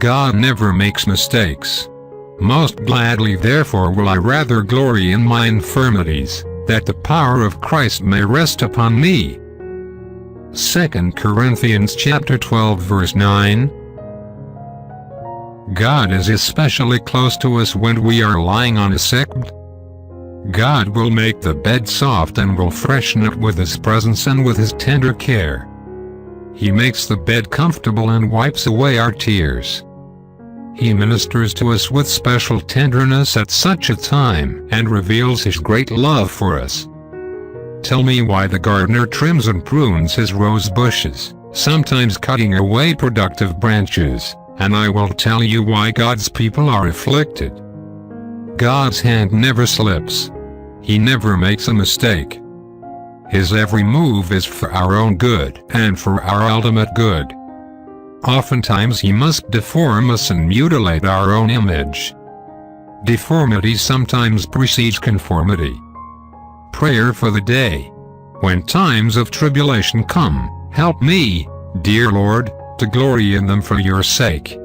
God never makes mistakes. Most gladly therefore will I rather glory in my infirmities, that the power of Christ may rest upon me. 2 Corinthians chapter 12 verse 9. God is especially close to us when we are lying on a sick bed. God will make the bed soft and will freshen it with His presence and with His tender care. He makes the bed comfortable and wipes away our tears. He ministers to us with special tenderness at such a time and reveals His great love for us. Tell me why the gardener trims and prunes his rose bushes, sometimes cutting away productive branches, and I will tell you why God's people are afflicted. God's hand never slips. He never makes a mistake. His every move is for our own good and for our ultimate good. Oftentimes He must deform us and mutilate our own image. Deformity sometimes precedes conformity. Prayer for the day. When times of tribulation come, help me, dear Lord, to glory in them for your sake.